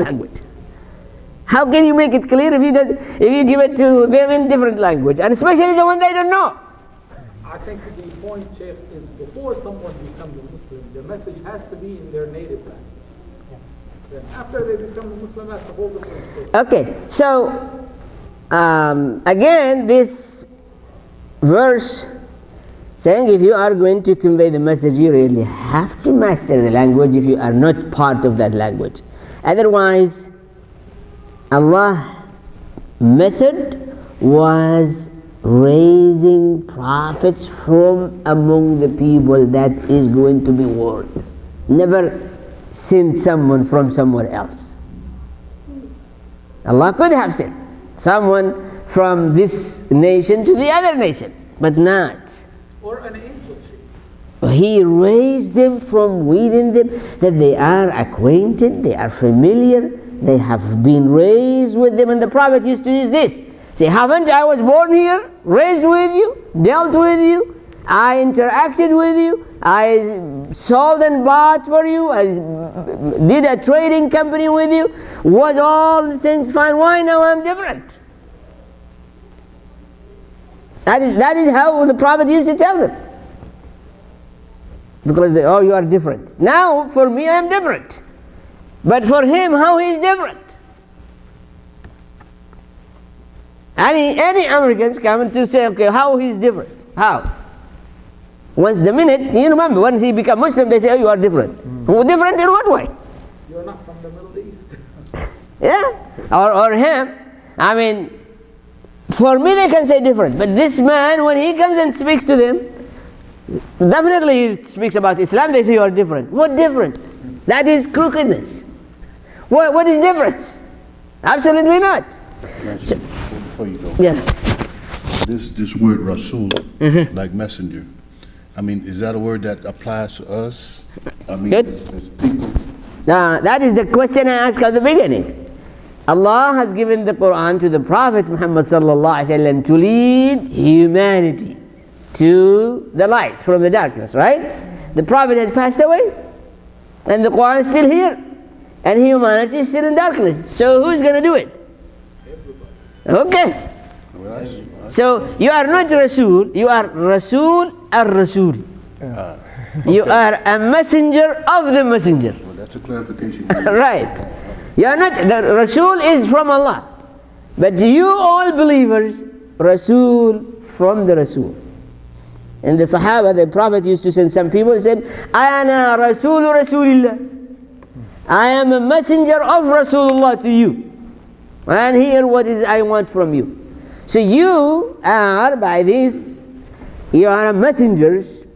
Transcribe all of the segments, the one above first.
language. How can you make it clear if you give it to them in different language, and especially the one they don't know? I think the point, Sheikh, is before someone becomes a Muslim, the message has to be in their native language. Then after they become a Muslim, that's a whole different story. Okay, so again, this verse saying if you are going to convey the message, you really have to master the language if you are not part of that language. Otherwise, Allah's method was raising prophets from among the people that is going to be warned. Never send someone from somewhere else. Allah could have sent someone from this nation to the other nation, but not. Or an angel. He raised them from within them, that they are acquainted, they are familiar, they have been raised with them. And the Prophet used to use this. Say, haven't I was born here, raised with you, dealt with you, I interacted with you, I sold and bought for you, I did a trading company with you, was all the things fine, why now I'm different? That is how the Prophet used to tell them. Because they, oh, you are different. Now, for me, I am different. But for him, how he is different? Any Americans come to say, okay, how he is different? How? Once the minute, you remember, when he become Muslim, they say, oh, you are different. Well, different in what way? You're not from the Middle East. Yeah, or him. I mean, for me they can say different, but this man, when he comes and speaks to them, definitely he speaks about Islam, they say you are different. What different? That is crookedness. What is difference? Absolutely not. So, before you go, Yeah. this word Rasul, like messenger, I mean, is that a word that applies to us? I mean, Good. as people? That is the question I asked at the beginning. Allah has given the Quran to the Prophet Muhammad sallallahu alaihi wasallam to lead humanity to the light from the darkness, right? The Prophet has passed away, and the Quran is still here, and humanity is still in darkness. So who's going to do it? Okay. So you are not Rasul, you are Rasul al-Rasul. You are a messenger of the messenger. Well, that's a clarification. Right. You are not, the Rasul is from Allah. But you all believers, Rasul from the Rasul. And the Sahaba, the Prophet used to send some people, he said, Ana Rasul Rasulillah. I am a messenger of Rasulullah to you. And here what is I want from you. So you are, by this, you are messengers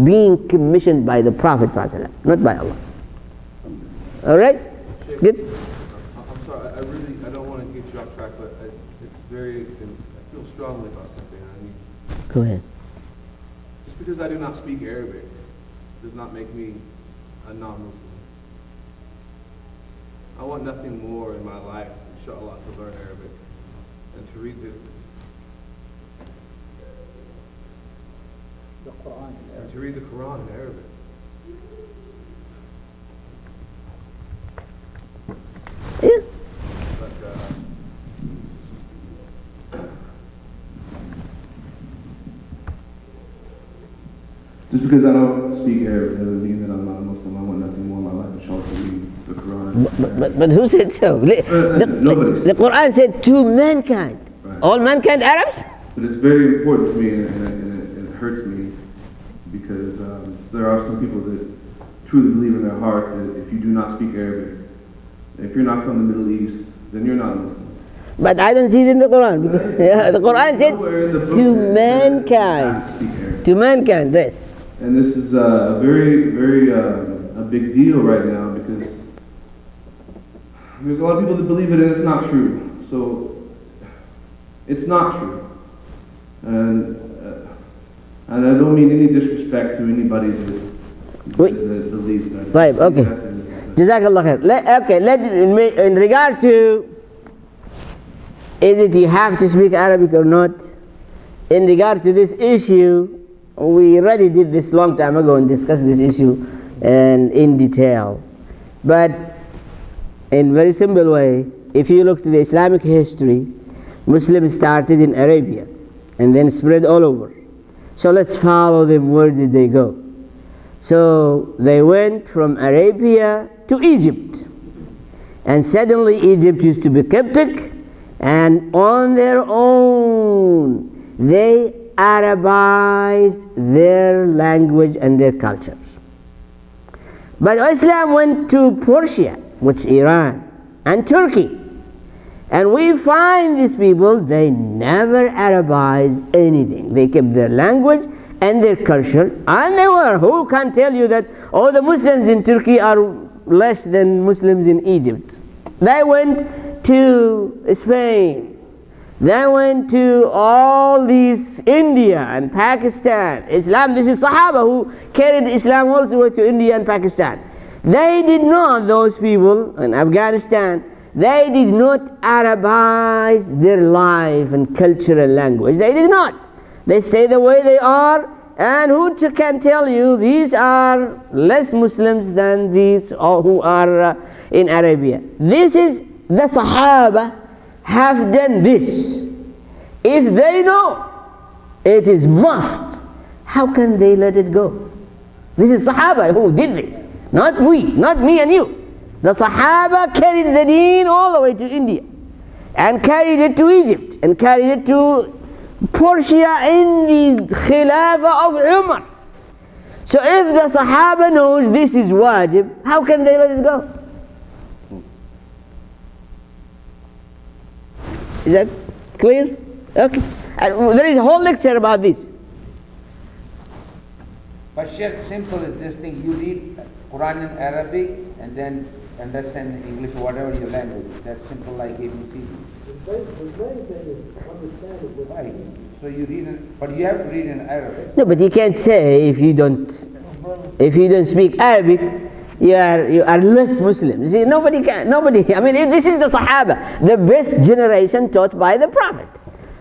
being commissioned by the Prophet ﷺ, not by Allah. Alright? Good? I'm sorry, I don't want to get you off track, but I feel strongly about something. I mean, Go ahead. just because I do not speak Arabic does not make me a non-Muslim. I want nothing more in my life, inshallah, to learn Arabic and to read The Quran. and to read the Quran in Arabic. Yeah. But just because I don't speak Arabic doesn't mean that I'm not a Muslim. I want nothing more in my life inshallah to read the Quran. But who said so? Nobody. The Quran said to mankind. Right. All mankind Arabs? But it's very important to me, and it hurts me because there are some people that truly believe in their heart that if you do not speak Arabic, if you're not from the Middle East, then you're not a Muslim. But I don't see it in the Quran. Because, yeah, the Quran said Nowhere in the book to that it says you mankind. have to speak Arabic. To mankind, yes. And this is a very, very a big deal right now because there's a lot of people that believe it and it's not true. So it's not true. And I don't mean any disrespect to anybody that believes that. Right, okay. Jazakallah khair. In regard to, is it you have to speak Arabic or not? In regard to this issue, we already did this long time ago and discussed this issue in detail. But in very simple way, if you look to the Islamic history, Muslims started in Arabia and then spread all over. So let's follow them. Where did they go? So they went from Arabia to Egypt. And suddenly Egypt used to be Coptic, and on their own they Arabized their language and their culture. But Islam went to Persia, which is Iran, and Turkey. And we find these people, they never Arabized anything. They kept their language and their culture, and they were. Who can tell you that, oh, the Muslims in Turkey are less than Muslims in Egypt? They went to Spain. They went to all these India and Pakistan. Islam, this is Sahaba who carried Islam also to India and Pakistan. They did not, those people in Afghanistan, they did not Arabize their life and culture and language. They did not. They stay the way they are, and who can tell you these are less Muslims than these who are in Arabia. This is the Sahaba have done this. If they know it is must, how can they let it go? This is Sahaba who did this, not we, not me and you. The Sahaba carried the deen all the way to India, and carried it to Egypt, and carried it to Persia in the Khilafah of Umar. So if the Sahaba knows this is wajib, how can they let it go? Is that clear? Okay. There is a whole lecture about this. But Sheikh, simple is this thing. You read Quran in Arabic and then understand in English, whatever your language. That's simple like ABC. The main thing is understand it. Right. So you read it, but you have to read in Arabic. No, but you can't say if you don't speak Arabic, you are less Muslim. See, nobody. I mean, this is the Sahaba, the best generation taught by the Prophet.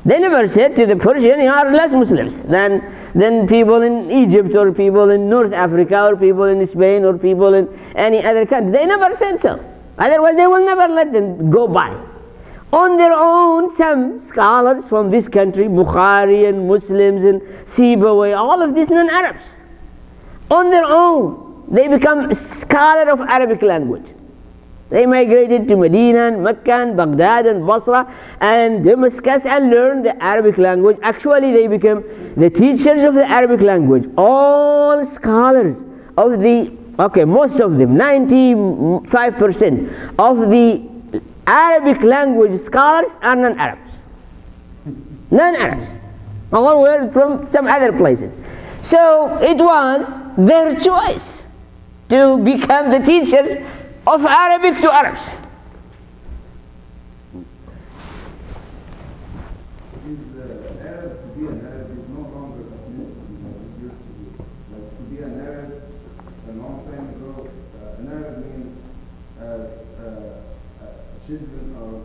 They never said to the Persian, you are less Muslims than people in Egypt, or people in North Africa, or people in Spain, or people in any other country. They never said so. Otherwise, they will never let them go by. On their own, some scholars from this country, Bukhari and Muslims and Sibawayh, all of these non-Arabs, on their own, they become scholar of Arabic language. They migrated to Medina and Mecca and Baghdad and Basra and Damascus and learned the Arabic language. Actually, they became the teachers of the Arabic language. All scholars of most of them, 95% of the Arabic language scholars are non-Arabs. Non-Arabs. All were from some other places. So it was their choice to become the teachers of Arabic to Arabs. Children of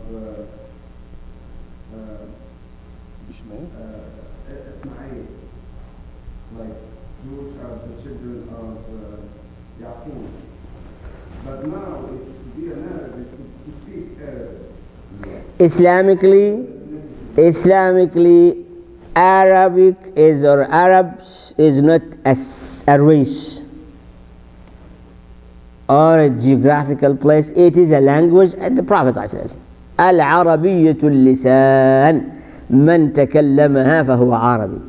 Ismail, like Jews are the children of Yaqub. But now, to be an Arab is to speak Islamically, Arabic is, or Arabs is not a race or a geographical place. It is a language, and the Prophet says, العربية اللسان من تكلمها فهو عربي.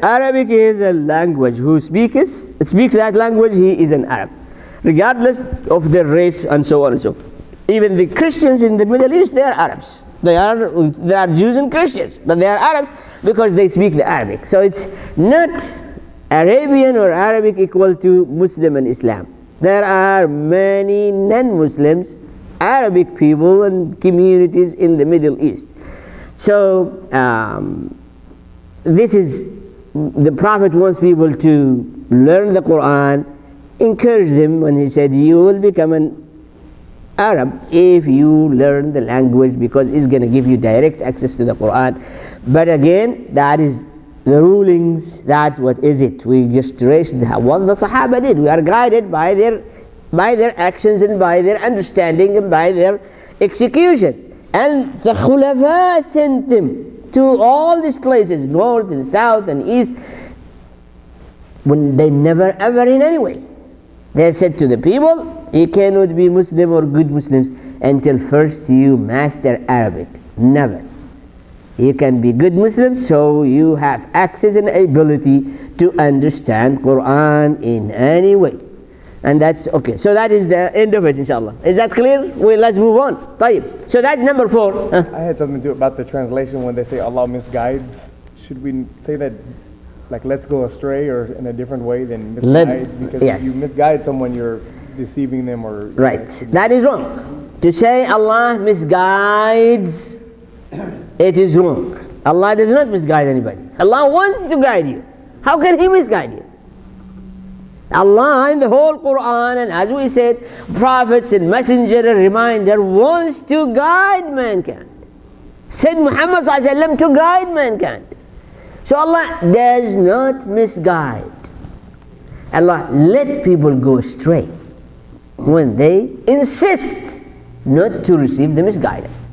Arabic is a language. Who speaks that language, he is an Arab, regardless of their race and so on and so on. Even the Christians in the Middle East, they are Arabs. There are Jews and Christians, but they are Arabs because they speak the Arabic. So it's not Arabian or Arabic equal to Muslim and Islam. There are many non-Muslims, Arabic people and communities in the Middle East. So this is, the Prophet wants people to learn the Quran, encourage them when he said, you will become an Arab if you learn the language, because it's going to give you direct access to the Quran. But again, that is the rulings, that what is it? We just traced what the Sahaba did. We are guided by their by their actions and by their understanding and by their execution. And the Khulafa sent them to all these places, north and south and east, when they never ever in any way. They said to the people, you cannot be Muslim or good Muslims until first you master Arabic. Never. You can be good Muslims, so you have access and ability to understand Quran in any way. And that's okay. So that is the end of it, inshallah. Is that clear? Well, let's move on. طيب. So that's number 4. I had something to do about the translation when they say Allah misguides. Should we say that, like, let's go astray, or in a different way than misguide? Because yes. if you misguide someone, you're deceiving them, or... Right. That is wrong. To say Allah misguides, it is wrong. Allah does not misguide anybody. Allah wants to guide you. How can He misguide you? Allah in the whole Quran, and as we said, prophets and messenger and reminder, wants to guide mankind. Said Muhammad ﷺ to guide mankind. So Allah does not misguide. Allah let people go astray when they insist not to receive the misguidance.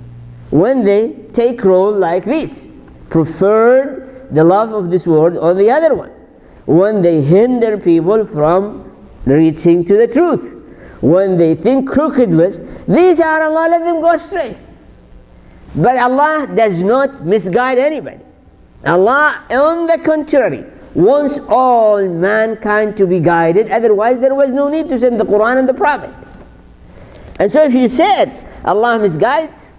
When they take role like this, preferred the love of this world or the other one. When they hinder people from reaching to the truth. When they think crookedness, these are Allah let them go astray. But Allah does not misguide anybody. Allah, on the contrary, wants all mankind to be guided, otherwise there was no need to send the Quran and the Prophet. And so if you said Allah misguides,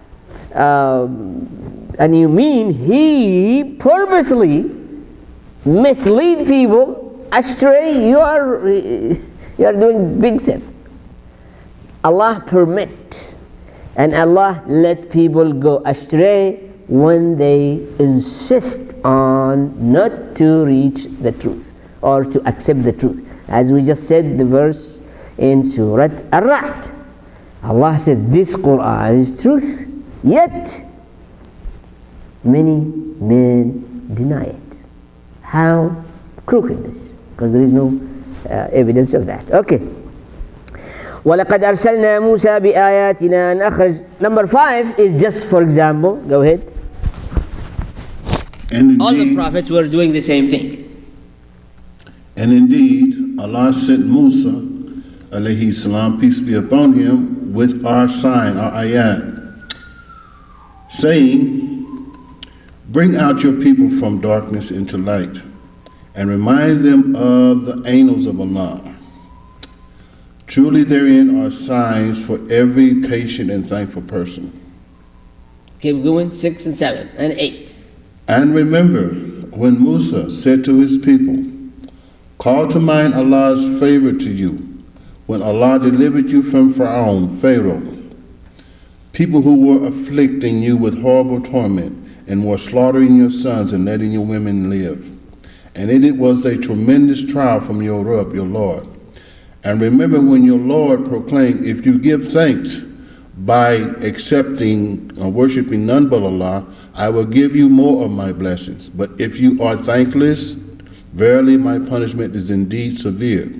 and you mean He purposely mislead people astray, you are doing big sin. Allah permit and Allah let people go astray when they insist on not to reach the truth or to accept the truth. As we just said, the verse in Surah Ar-Ra'd, Allah said this Quran is truth, yet many men deny it. How crookedness, because there is no evidence of that. Okay. وَلَقَدْ أَرْسَلْنَا مُوسَى بِآيَاتِنَا أَنْ أَخْرَجْ. Number 5 is just for example. Go ahead. And indeed, all the prophets were doing the same thing. And indeed, Allah sent Musa, alayhi salam, peace be upon him, with our sign, our ayat, saying, bring out your people from darkness into light, and remind them of the angels of Allah. Truly therein are signs for every patient and thankful person. Keep going, 6 and 7 and 8. And remember when Musa said to his people, call to mind Allah's favor to you, when Allah delivered you from Pharaoh, people who were afflicting you with horrible torment, and were slaughtering your sons and letting your women live. And it was a tremendous trial from your Rabb, your Lord. And remember when your Lord proclaimed, if you give thanks by accepting or worshiping none but Allah, I will give you more of my blessings. But if you are thankless, verily my punishment is indeed severe.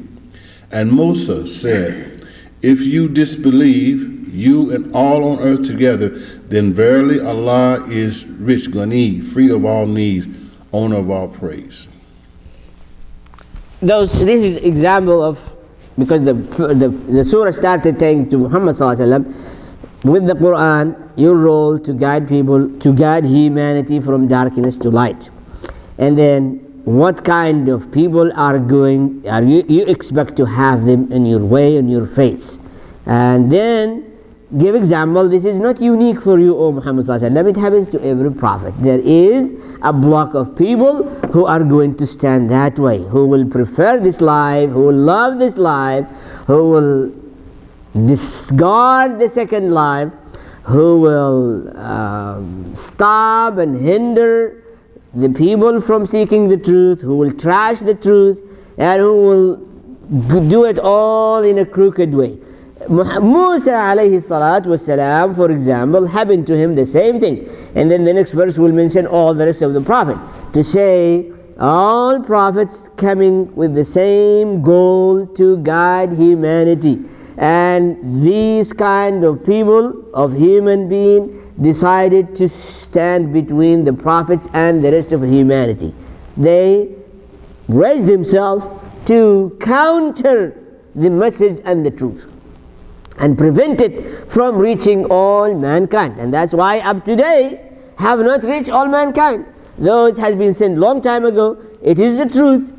And Musa said, if you disbelieve, you and all on earth together, then verily Allah is rich, Ghani, free of all needs, owner of all praise. This is example of, because the surah started saying to Muhammad ﷺ, with the Quran, your role to guide people, to guide humanity from darkness to light. And then what kind of people you expect to have them in your way, in your face. And then give example, this is not unique for you, O Muhammad ﷺ. It happens to every prophet. There is a block of people who are going to stand that way, who will prefer this life, who will love this life, who will discard the second life, who will stop and hinder the people from seeking the truth, who will trash the truth, and who will do it all in a crooked way. Musa alayhi salatu wasalam, for example, happened to him the same thing. And then the next verse will mention all the rest of the prophet, to say all prophets coming with the same goal to guide humanity. And these kind of people, of human being, decided to stand between the prophets and the rest of humanity. They raised themselves to counter the message and the truth and prevent it from reaching all mankind. And that's why up to today have not reached all mankind. Though it has been sent long time ago, it is the truth,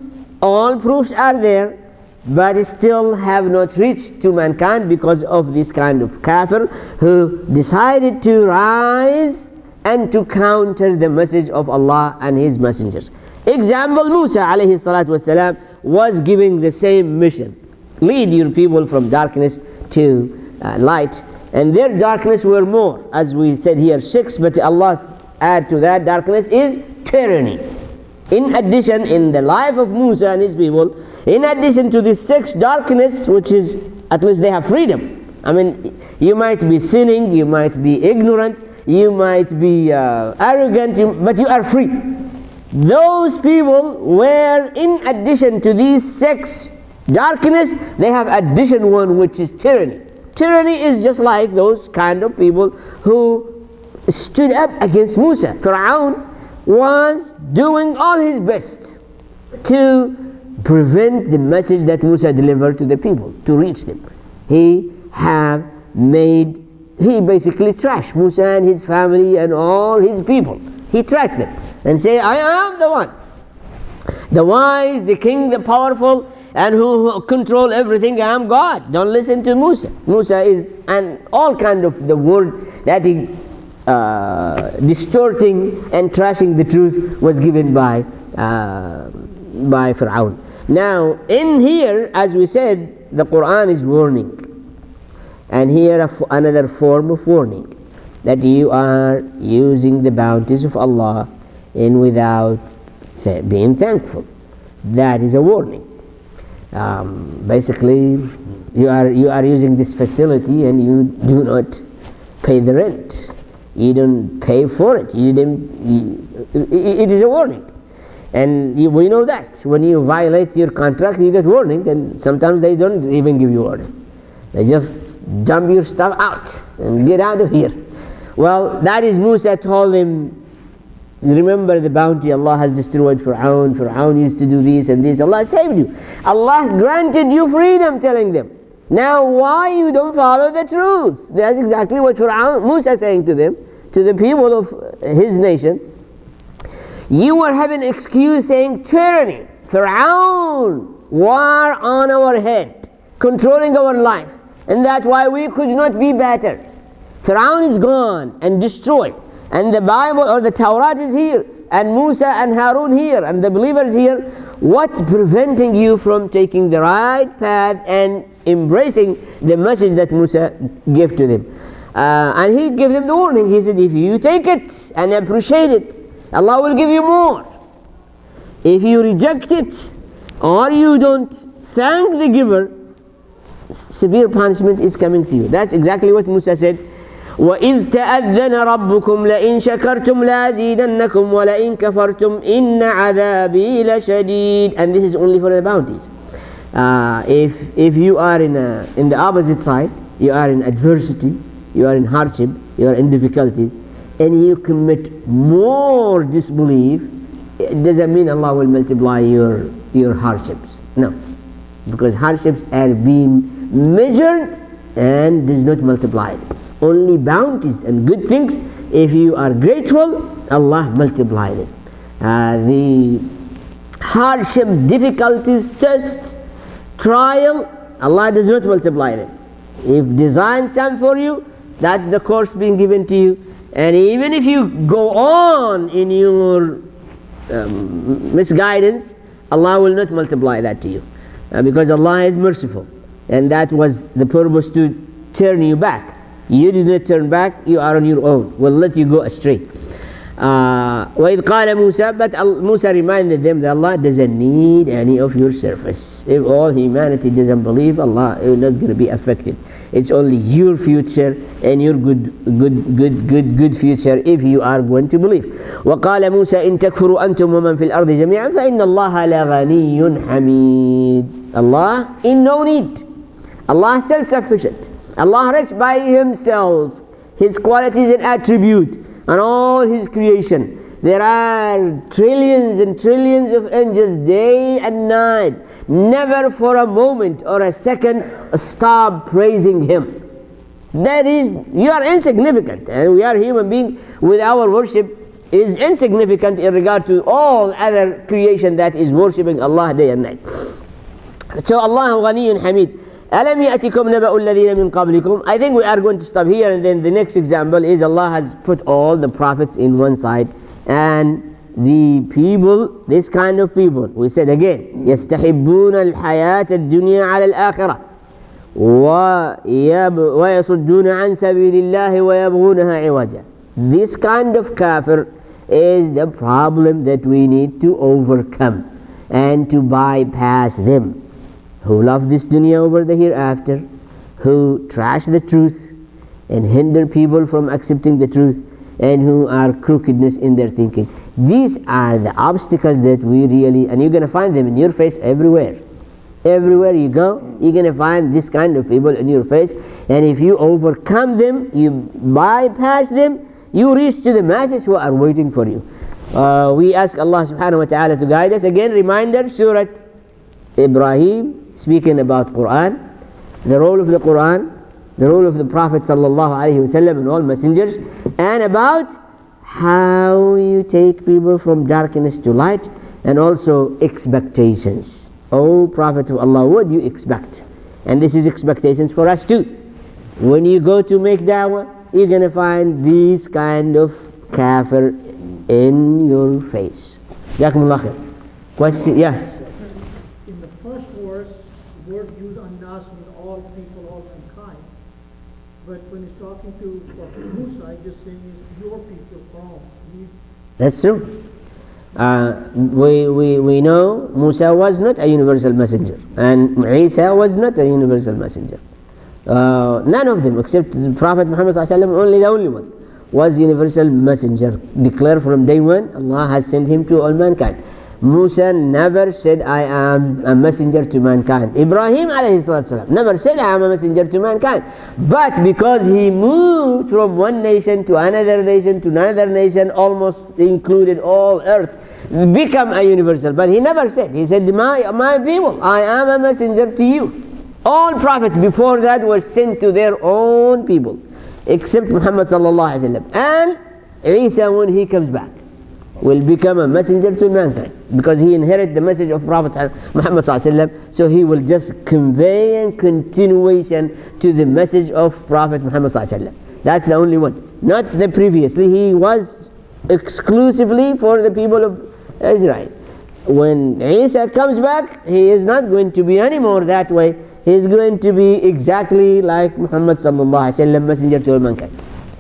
all proofs are there, but still have not reached to mankind because of this kind of kafir who decided to rise and to counter the message of Allah and His messengers. Example, Musa alayhi salatu wasalam was giving the same mission: lead your people from darkness to light. And their darkness were more, as we said here, 6, but Allah add to that darkness is tyranny. In addition, in the life of Musa and his people, in addition to the 6 darkness, which is, at least they have freedom. I mean, you might be sinning, you might be ignorant, you might be arrogant, but you are free. Those people were, in addition to these 6 darkness, they have addition one, which is tyranny. Tyranny is just like those kind of people who stood up against Musa. Pharaoh was doing all his best to prevent the message that Musa delivered to the people, to reach them. He basically trashed Musa and his family and all his people. He trashed them and say, I am the one, the wise, the king, the powerful, and who control everything. I am God. Don't listen to Musa. Musa is, and all kind of the word that he distorting and trashing the truth was given by Pharaoh. Now in here, as we said, the Quran is warning, and here another form of warning, that you are using the bounties of Allah and without being thankful. That is a warning. Basically, you are using this facility and you do not pay the rent. You don't pay for it. It is a warning. And we know that when you violate your contract, you get warning, and sometimes they don't even give you warning. They just dump your stuff out and get out of here. Well, that is Musa told him, remember the bounty Allah has destroyed Pharaoh. Pharaoh used to do this and this. Allah saved you. Allah granted you freedom, telling them. Now why you don't follow the truth? That's exactly what Musa is saying to them, to the people of his nation. You were having an excuse saying tyranny, Pharaoh, war on our head, controlling our life, and that's why we could not be better. Pharaoh is gone and destroyed, and the Bible or the Torah is here, and Musa and Harun here, and the believers here. What's preventing you from taking the right path and embracing the message that Musa gave to them? And he gave them the warning. He said, if you take it and appreciate it, Allah will give you more. If you reject it or you don't thank the giver, severe punishment is coming to you. That's exactly what Musa said. وَإِذْ تَأَذَّنَ رَبُّكُمْ لَإِنْ شَكَرْتُمْ لَأَزِيدَنَّكُمْ وَلَئِنْ كَفَرْتُمْ إِنَّ عَذَابِي لَشَدِيدٌ. And this is only for the bounties. If you are in the opposite side, you are in adversity, you are in hardship, you are in difficulties, and you commit more disbelief, it doesn't mean Allah will multiply your hardships. No, because hardships are being measured and does not multiply. Only bounties and good things, if you are grateful, Allah multiplies it. The hardship, difficulties, test, trial, Allah does not multiply them. If design some for you, that's the course being given to you. And even if you go on in your misguidance, Allah will not multiply that to you, because Allah is merciful, and that was the purpose, to turn you back. You did not turn back, you are on your own. We'll let you go astray. وَإِذْ قَالَ مُوسَى, but Musa reminded them that Allah doesn't need any of your service. If all humanity doesn't believe, Allah is not going to be affected. It's only your future and your good future if you are going to believe. وَقَالَ مُوسَى إِن تَكْفُرُوا أَنْتُمْ وَمَنْ فِي الْأَرْضِ جَمِيعًا فَإِنَّ اللَّهَ لَغَنِيٌّ حَمِيدٌ. Allah in no need. Allah is self-sufficient. Allah rests by Himself, His qualities and attributes, and all His creation. There are trillions and trillions of angels day and night. Never for a moment or a second stop praising Him. That is, you are insignificant, and we are human beings with our worship is insignificant in regard to all other creation that is worshipping Allah day and night. So Allah Ghaniyyun Hamid. أَلَمْ يَأْتِكُمْ نَبَأُ الَّذِينَ مِنْ قَبْلِكُمْ. I think we are going to stop here, and then the next example is Allah has put all the prophets in one side, and the people, this kind of people, we said again, يَسْتَحِبُّونَ الْحَيَاةَ الدُّنْيَا عَلَى الْآخِرَةِ وَيَصُدُّونَ عَنْ سَبِيلِ اللَّهِ وَيَبْغُونَهَا عِوَجًا. This kind of kafir is the problem that we need to overcome and to bypass them, who love this dunya over the hereafter, who trash the truth and hinder people from accepting the truth, and who are crookedness in their thinking. These are the obstacles that we really, and you're going to find them in your face everywhere. Everywhere you go, you're going to find this kind of people in your face, and if you overcome them, you bypass them, you reach to the masses who are waiting for you. We ask Allah subhanahu wa ta'ala to guide us. Again, reminder, Surah Ibraheem, speaking about Quran, the role of the Quran, the role of the Prophet sallallahu alaihi wasallam and all messengers, and about how you take people from darkness to light, and also expectations. O Prophet of Allah, what do you expect? And this is expectations for us too. When you go to make da'wah, you're going to find these kind of kafir in your face. Jazakumullah khair. Question? Yes. In the first verse, the word used annas means all people, all mankind. But when he's talking to Prophet Musa, he's just saying your people from. That's true. We know Musa was not a universal messenger, and Isa was not a universal messenger. None of them except the Prophet Muhammad only the only one was universal messenger, declared from day one. Allah has sent him to all mankind. Musa never said I am a messenger to mankind. Ibraheem alayhi salatu never said I am a messenger to mankind. But because he moved from one nation to another nation, almost included all earth, become a universal. But he never said, he said, my people, I am a messenger to you. All prophets before that were sent to their own people, except Muhammad sallallahu alaihi wasallam. And Isa, when he comes back, will become a messenger to mankind, because he inherited the message of Prophet Muhammad sallallahu alaihi wasallam. So he will just convey and continuation to the message of Prophet Muhammad sallallahu alaihi wasallam. That's the only one, not the previously. He was exclusively for the people of Israel. When Isa comes back, he is not going to be anymore that way. He is going to be exactly like Muhammad sallallahu alaihi wasallam, messenger to all mankind.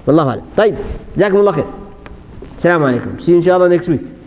Wallahu alam. طيب, جزاكم الله خير. Assalamu alaikum. See you inshallah next week.